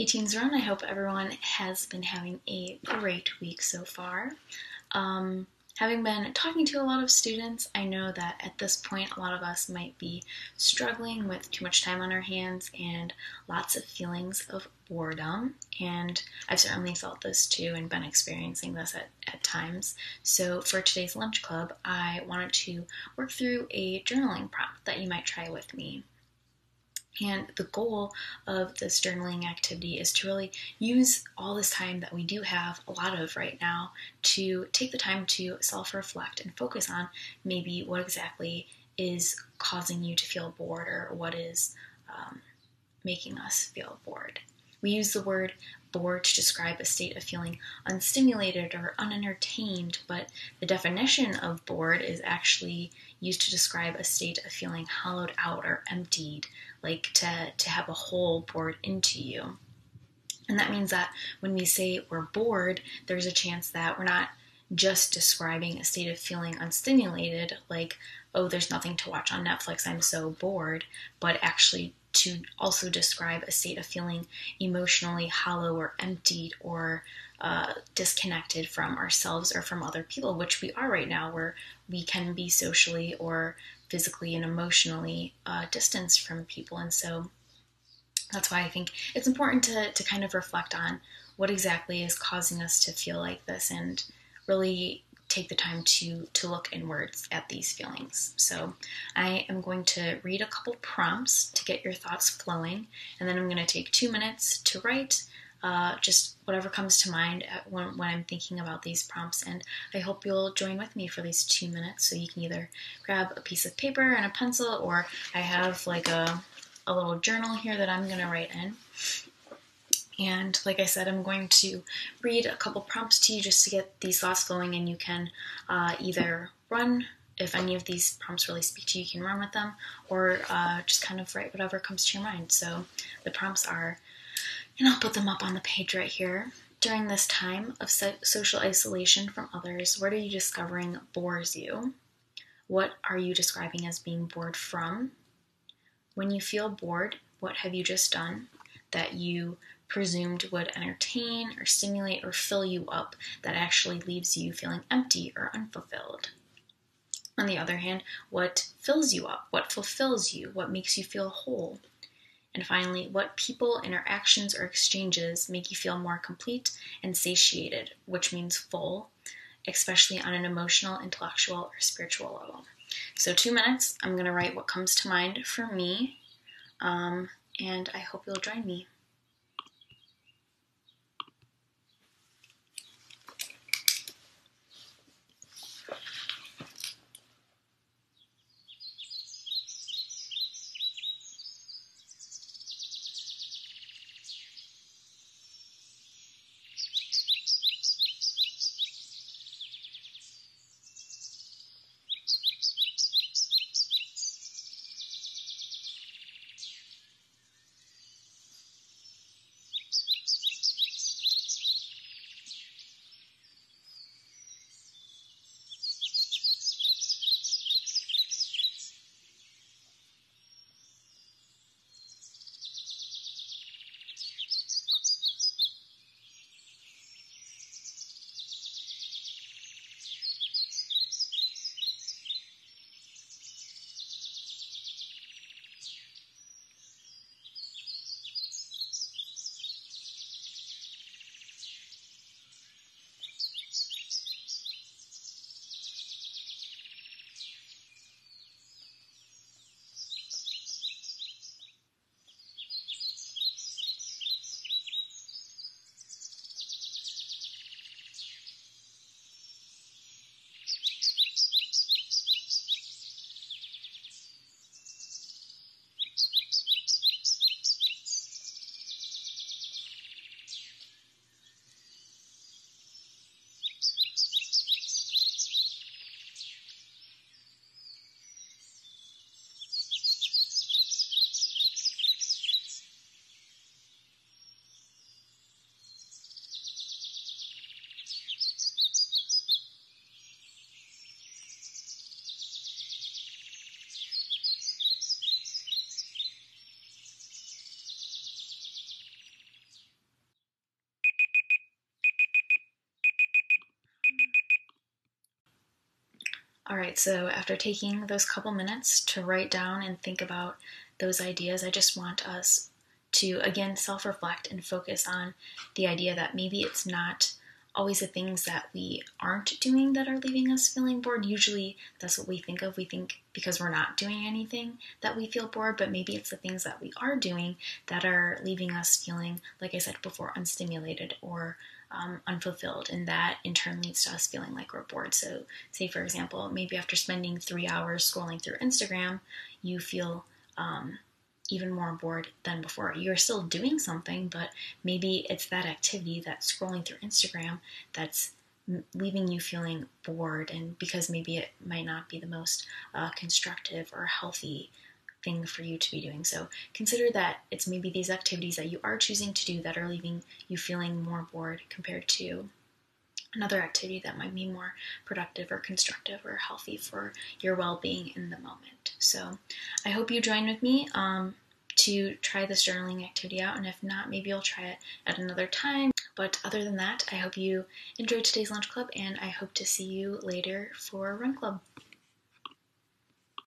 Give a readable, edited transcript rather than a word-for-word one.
Teens Run. I hope everyone has been having a great week so far. Having been talking to a lot of students, I know that at this point a lot of us might be struggling with too much time on our hands and lots of feelings of boredom. And I've certainly felt this too and been experiencing this at times. So for today's lunch club, I wanted to work through a journaling prompt that you might try with me. And the goal of this journaling activity is to really use all this time that we do have a lot of right now to take the time to self-reflect and focus on maybe what exactly is causing you to feel bored or what is making us feel bored. We use the word bored to describe a state of feeling unstimulated or unentertained, but the definition of bored is actually used to describe a state of feeling hollowed out or emptied, like to have a hole bored into you. And that means that when we say we're bored, there's a chance that we're not just describing a state of feeling unstimulated, like, oh, there's nothing to watch on Netflix, I'm so bored, but actually to also describe a state of feeling emotionally hollow or emptied or disconnected from ourselves or from other people, which we are right now, where we can be socially or physically and emotionally distanced from people. And so that's why I think it's important to kind of reflect on what exactly is causing us to feel like this and really take the time to look inwards at these feelings. So I am going to read a couple prompts to get your thoughts flowing, and then I'm going to take 2 minutes to write just whatever comes to mind when I'm thinking about these prompts. And I hope you'll join with me for these 2 minutes. So you can either grab a piece of paper and a pencil, or I have like a little journal here that I'm going to write in. And like I said, I'm going to read a couple prompts to you just to get these thoughts flowing, and you can either run, if any of these prompts really speak to you, you can run with them, or just kind of write whatever comes to your mind. So the prompts are, and I'll put them up on the page right here. During this time of social isolation from others, what are you discovering bores you? What are you describing as being bored from? When you feel bored, what have you just done that you presumed would entertain or stimulate or fill you up that actually leaves you feeling empty or unfulfilled? On the other hand, what fills you up? What fulfills you? What makes you feel whole? And finally, what people, interactions, or exchanges make you feel more complete and satiated, which means full, especially on an emotional, intellectual, or spiritual level? So 2 minutes, I'm going to write what comes to mind for me, and I hope you'll join me. All right, so after taking those couple minutes to write down and think about those ideas, I just want us to again self-reflect and focus on the idea that maybe it's not always the things that we aren't doing that are leaving us feeling bored. Usually that's what we think of. We think because we're not doing anything that we feel bored, but maybe it's the things that we are doing that are leaving us feeling, like I said before, unstimulated or unfulfilled, and that in turn leads to us feeling like we're bored. So say for example, maybe after spending 3 hours scrolling through Instagram, you feel even more bored than before. You're still doing something, but maybe it's that activity, that scrolling through Instagram, that's leaving you feeling bored, and because maybe it might not be the most constructive or healthy thing for you to be doing. So consider that it's maybe these activities that you are choosing to do that are leaving you feeling more bored compared to another activity that might be more productive or constructive or healthy for your well-being in the moment. So I hope you join with me to try this journaling activity out, and if not, maybe you'll try it at another time. But other than that, I hope you enjoyed today's lunch club, and I hope to see you later for Run Club.